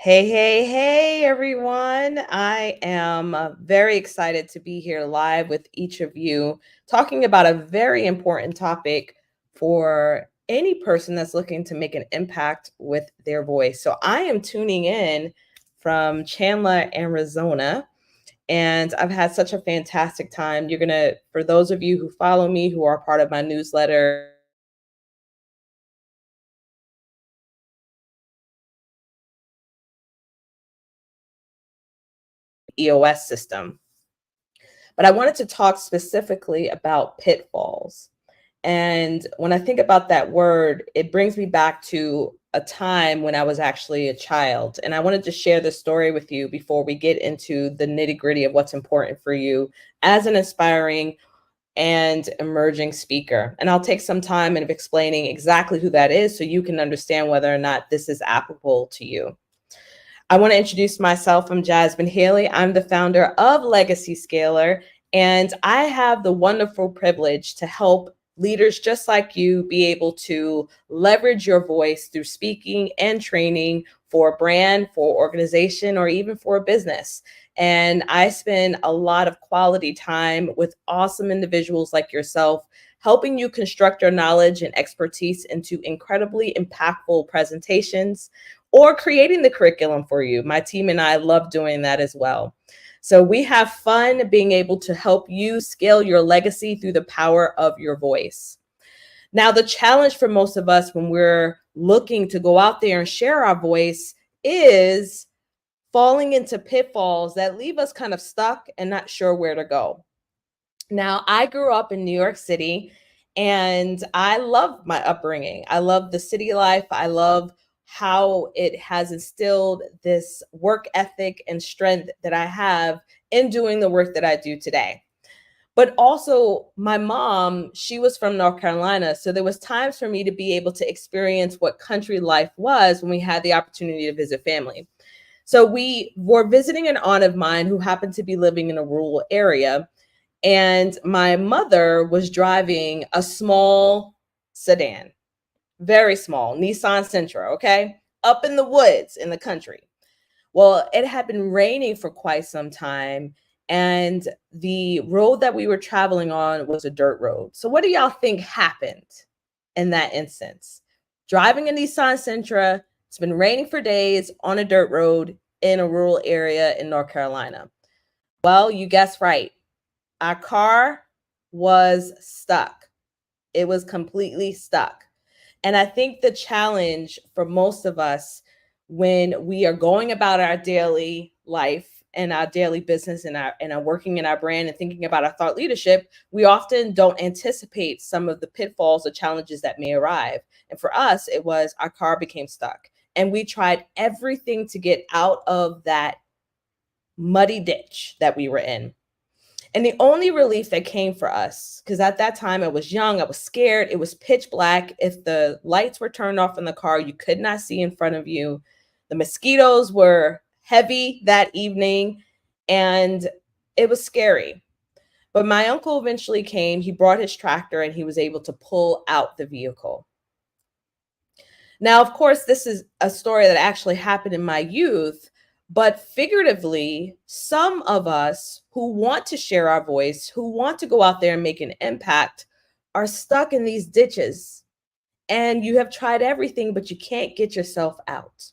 Hey, everyone. I am very excited to be here live with each of you, talking about a very important topic for any person that's looking to make an impact with their voice. So, I am tuning in from Chandler, Arizona, and I've had such a fantastic time. For those of you who follow me, who are part of my newsletter, EOS system. But I wanted to talk specifically about pitfalls. And when I think about that word, it brings me back to a time when I was actually a child. And I wanted to share this story with you before we get into the nitty gritty of what's important for you as an aspiring and emerging speaker. And I'll take some time in explaining exactly who that is so you can understand whether or not this is applicable to you. I want to introduce myself. I'm Jasmine Haley. I'm the founder of Legacy Scaler, and I have the wonderful privilege to help leaders just like you be able to leverage your voice through speaking and training for a brand, for organization, or even for a business. And I spend a lot of quality time with awesome individuals like yourself, helping you construct your knowledge and expertise into incredibly impactful presentations or creating the curriculum for you. My team and I love doing that as well. So we have fun being able to help you scale your legacy through the power of your voice. Now, the challenge for most of us when we're looking to go out there and share our voice is falling into pitfalls that leave us kind of stuck and not sure where to go. Now, I grew up in New York City and I love my upbringing. I love the city life. I love how it has instilled this work ethic and strength that I have in doing the work that I do today. But also my mom, she was from North Carolina. So there was times for me to be able to experience what country life was when we had the opportunity to visit family. So we were visiting an aunt of mine who happened to be living in a rural area. And my mother was driving a small sedan, very small, Nissan Sentra, okay? Up in the woods in the country. Well, it had been raining for quite some time, and the road that we were traveling on was a dirt road. So what do y'all think happened in that instance? Driving a Nissan Sentra, it's been raining for days on a dirt road in a rural area in North Carolina. Well, you guessed right. Our car was stuck. It was completely stuck. And I think the challenge for most of us when we are going about our daily life and our daily business and our working in our brand and thinking about our thought leadership, we often don't anticipate some of the pitfalls or challenges that may arrive. And for us, it was our car became stuck. And we tried everything to get out of that muddy ditch that we were in. And the only relief that came for us, because at that time I was young, I was scared, it was pitch black. If the lights were turned off in the car, you could not see in front of you. The mosquitoes were heavy that evening, and it was scary. But my uncle eventually came, he brought his tractor, and he was able to pull out the vehicle. Now, of course, this is a story that actually happened in my youth, but figuratively, some of us who want to share our voice, who want to go out there and make an impact, are stuck in these ditches. And you have tried everything, but you can't get yourself out.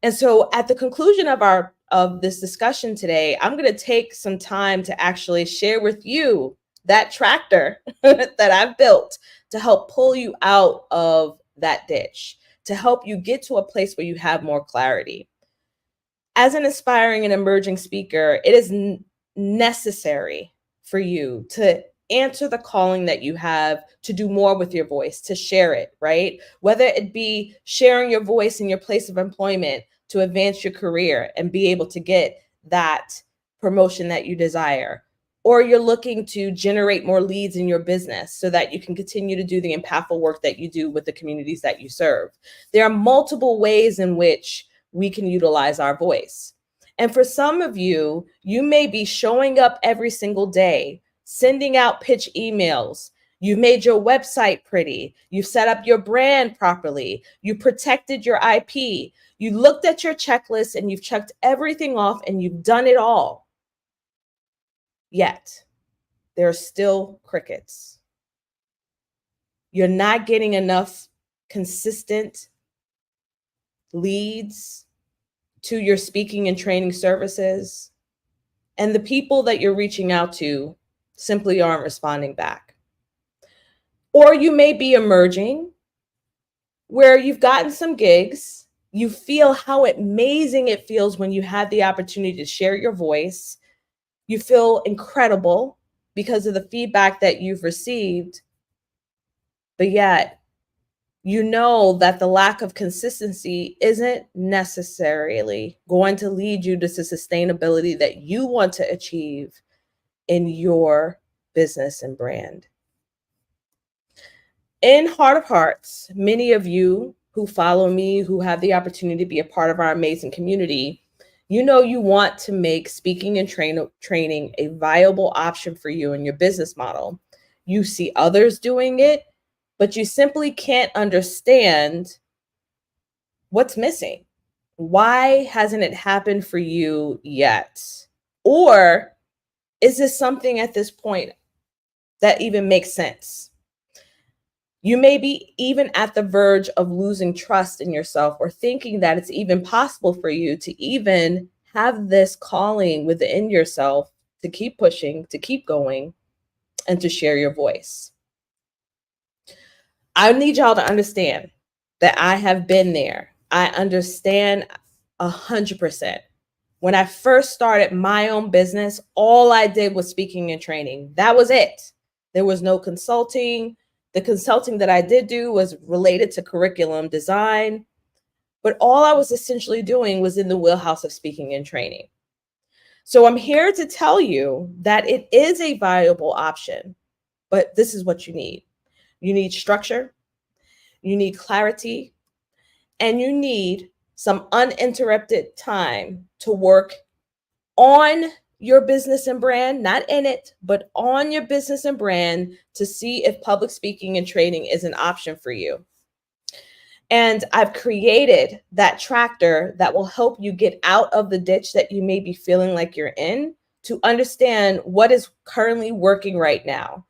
And so at the conclusion of this discussion today, I'm going to take some time to actually share with you that tractor that I've built to help pull you out of that ditch, to help you get to a place where you have more clarity. As an aspiring and emerging speaker, it is necessary for you to answer the calling that you have to do more with your voice, to share it, right? Whether it be sharing your voice in your place of employment to advance your career and be able to get that promotion that you desire, or you're looking to generate more leads in your business so that you can continue to do the impactful work that you do with the communities that you serve. There are multiple ways in which we can utilize our voice. And for some of you, you may be showing up every single day, sending out pitch emails. You've made your website pretty. You've set up your brand properly. You protected your IP. You looked at your checklist and you've checked everything off and you've done it all. Yet, there are still crickets. You're not getting enough consistent leads to your speaking and training services. And the people that you're reaching out to simply aren't responding back. Or you may be emerging where you've gotten some gigs. You feel how amazing it feels when you have the opportunity to share your voice. You feel incredible because of the feedback that you've received. But yet, you know that the lack of consistency isn't necessarily going to lead you to the sustainability that you want to achieve in your business and brand. In heart of hearts, many of you who follow me, who have the opportunity to be a part of our amazing community, you know you want to make speaking and training a viable option for you in your business model. You see others doing it, but you simply can't understand what's missing. Why hasn't it happened for you yet? Or is this something at this point that even makes sense? You may be even at the verge of losing trust in yourself or thinking that it's even possible for you to even have this calling within yourself to keep pushing, to keep going, and to share your voice. I need y'all to understand that I have been there. I understand 100%. When I first started my own business, all I did was speaking and training. That was it. There was no consulting. The consulting that I did do was related to curriculum design, but all I was essentially doing was in the wheelhouse of speaking and training. So I'm here to tell you that it is a viable option, but this is what you need. You need structure, you need clarity, and you need some uninterrupted time to work on your business and brand, not in it, but on your business and brand to see if public speaking and training is an option for you. And I've created that tractor that will help you get out of the ditch that you may be feeling like you're in to understand what is currently working right now.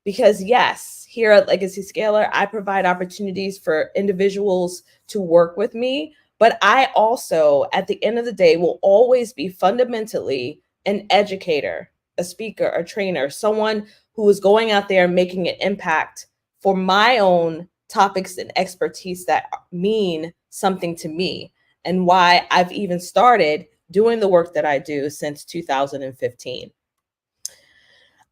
Because yes, here at Legacy Scaler, I provide opportunities for individuals to work with me, but I also, at the end of the day, will always be fundamentally an educator, a speaker, a trainer, someone who is going out there and making an impact for my own topics and expertise that mean something to me, and why I've even started doing the work that I do since 2015.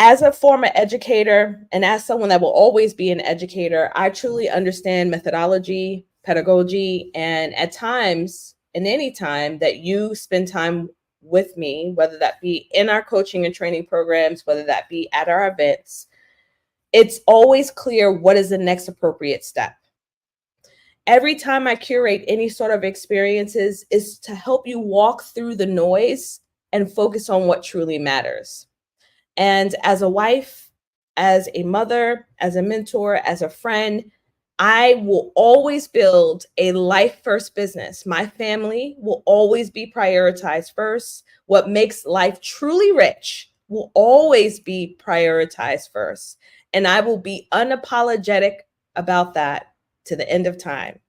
As a former educator and as someone that will always be an educator, I truly understand methodology, pedagogy, and at times, and any time that you spend time with me, whether that be in our coaching and training programs, whether that be at our events, it's always clear what is the next appropriate step. Every time I curate any sort of experiences is to help you walk through the noise and focus on what truly matters. And as a wife, as a mother, as a mentor, as a friend, I will always build a life first business. My family will always be prioritized first. What makes life truly rich will always be prioritized first. And I will be unapologetic about that to the end of time.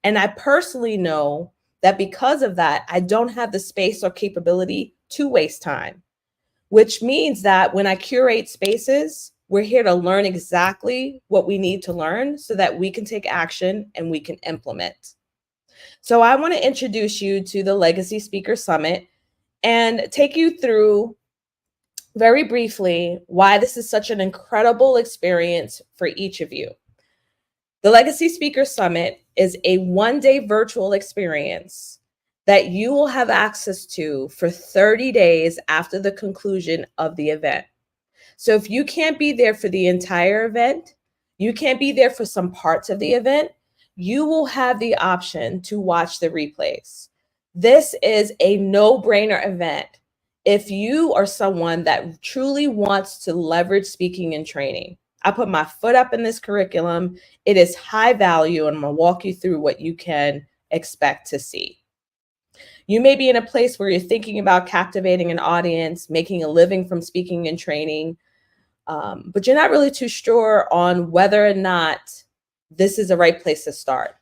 And I personally know that because of that, I don't have the space or capability to waste time, which means that when I curate spaces, we're here to learn exactly what we need to learn so that we can take action and we can implement. So I want to introduce you to the Legacy Speaker Summit and take you through very briefly why this is such an incredible experience for each of you. The Legacy Speaker Summit is a one-day virtual experience that you will have access to for 30 days after the conclusion of the event. So if you can't be there for the entire event, you can't be there for some parts of the event, you will have the option to watch the replays. This is a no-brainer event if you are someone that truly wants to leverage speaking and training. I put my foot up in this curriculum. It is high value, and I'm going to walk you through what you can expect to see. You may be in a place where you're thinking about captivating an audience, making a living from speaking and training, but you're not really too sure on whether or not this is the right place to start.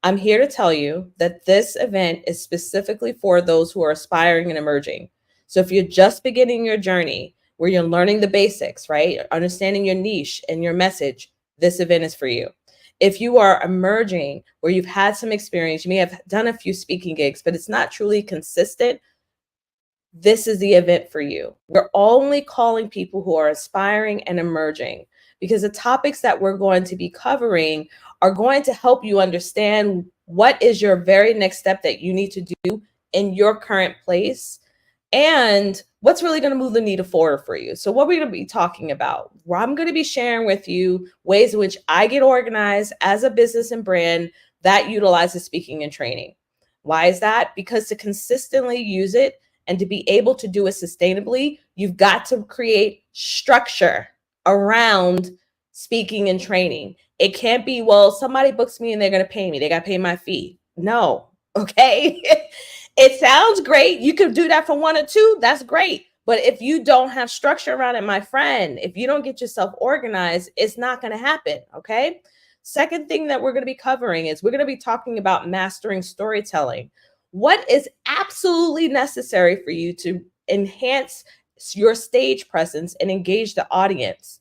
I'm here to tell you that this event is specifically for those who are aspiring and emerging. So if you're just beginning your journey, where you're learning the basics, right? Understanding your niche and your message, this event is for you. If you are emerging, where you've had some experience, you may have done a few speaking gigs, but it's not truly consistent, this is the event for you. We're only calling people who are aspiring and emerging, because the topics that we're going to be covering are going to help you understand what is your very next step that you need to do in your current place, and what's really going to move the needle forward for you. So what we're going to be talking about, where I'm going to be sharing with you ways in which I get organized as a business and brand that utilizes speaking and training. Why is that? Because to consistently use it and to be able to do it sustainably, you've got to create structure around speaking and training. It can't be, well, somebody books me and they're going to pay me. They got to pay my fee. No. Okay. It sounds great. You can do that for one or two. That's great. But if you don't have structure around it, my friend, if you don't get yourself organized, it's not going to happen. Okay. Second thing that we're going to be covering is we're going to be talking about mastering storytelling. What is absolutely necessary for you to enhance your stage presence and engage the audience?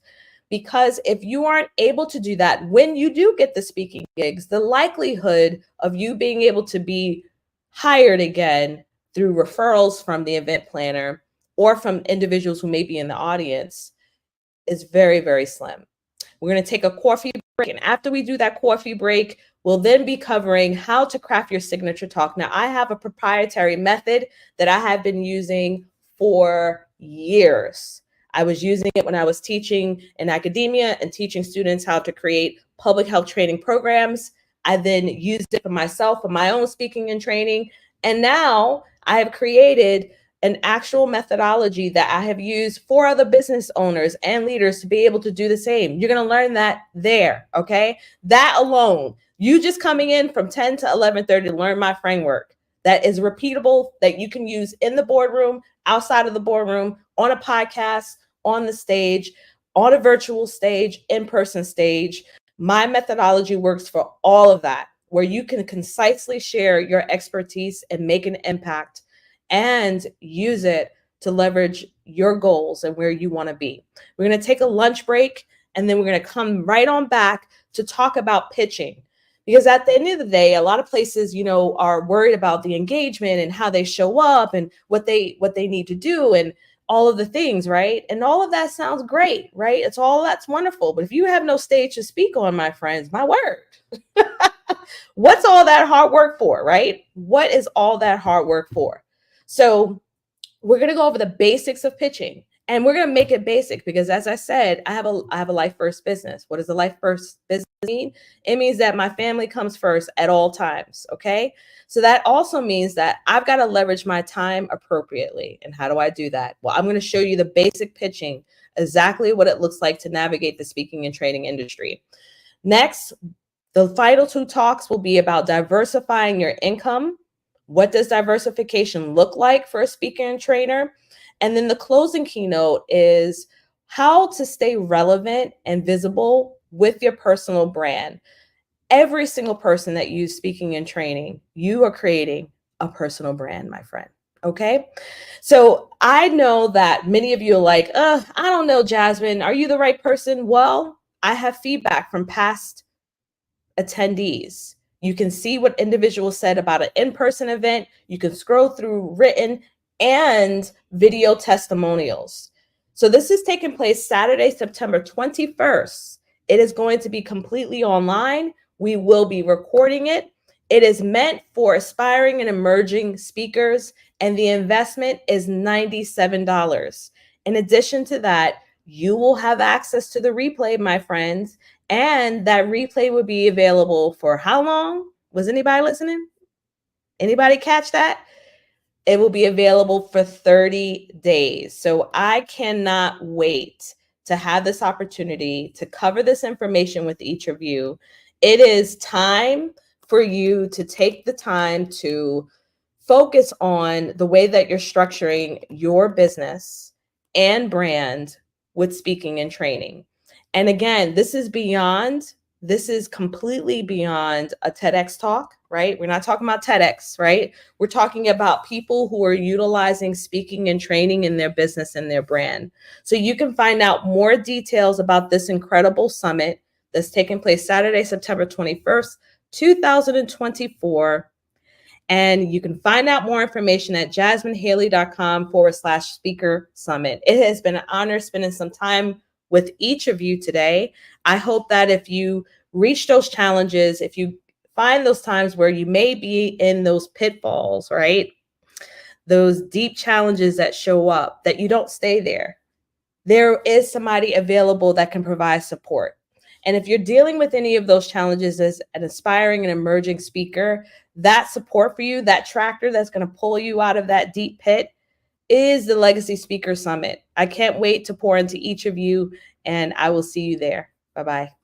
Because if you aren't able to do that, when you do get the speaking gigs, the likelihood of you being able to be hired again through referrals from the event planner or from individuals who may be in the audience is very, very slim. We're going to take a coffee break. And after we do that coffee break, we'll then be covering how to craft your signature talk. Now, I have a proprietary method that I have been using for years. I was using it when I was teaching in academia and teaching students how to create public health training programs. I then used it for myself, for my own speaking and training. And now I have created an actual methodology that I have used for other business owners and leaders to be able to do the same. You're going to learn that there, okay? That alone, you just coming in from 10 to 11:30 to learn my framework that is repeatable, that you can use in the boardroom, outside of the boardroom, on a podcast, on the stage, on a virtual stage, in-person stage. My methodology works for all of that, where you can concisely share your expertise and make an impact and use it to leverage your goals and where you want to be. We're going to take a lunch break, and then we're going to come right on back to talk about pitching. Because at the end of the day, a lot of places, are worried about the engagement and how they show up and what they need to do and all of the things, right? And all of that sounds great, right? It's all that's wonderful. But if you have no stage to speak on, my friends, my word, what's all that hard work for, right? What is all that hard work for? So we're going to go over the basics of pitching, and we're going to make it basic because, as I said, I have a life first business. What does a life first business mean? It means that my family comes first at all times. Okay. So that also means that I've got to leverage my time appropriately. And how do I do that? Well, I'm going to show you the basic pitching, exactly what it looks like to navigate the speaking and training industry. Next, the final two talks will be about diversifying your income. What does diversification look like for a speaker and trainer? And then the closing keynote is how to stay relevant and visible with your personal brand. Every single person that you speaking and training, you are creating a personal brand, my friend. Okay. So I know that many of you are like, I don't know, Jasmine, are you the right person? Well, I have feedback from past attendees. You can see what individuals said about an in-person event. You can scroll through written and video testimonials. So this is taking place Saturday, September 21st. It is going to be completely online. We will be recording it. It is meant for aspiring and emerging speakers, and the investment is $97. In addition to that, you will have access to the replay, my friends, and that replay will be available for how long? Was anybody listening? Anybody catch that? It will be available for 30 days. So I cannot wait to have this opportunity to cover this information with each of you. It is time for you to take the time to focus on the way that you're structuring your business and brand with speaking and training. And again, this is completely beyond a TEDx talk, right? We're not talking about TEDx, right? We're talking about people who are utilizing speaking and training in their business and their brand. So you can find out more details about this incredible summit that's taking place Saturday, September 21st, 2024. And you can find out more information at jasminehaley.com/speaker summit. It has been an honor spending some time with each of you today. I hope that if you reach those challenges, if you find those times where you may be in those pitfalls, right? Those deep challenges that show up, that you don't stay there. There is somebody available that can provide support. And if you're dealing with any of those challenges as an aspiring and emerging speaker, that support for you, that tractor that's going to pull you out of that deep pit, is the Legacy Speaker Summit. I can't wait to pour into each of you, and I will see you there. Bye-bye.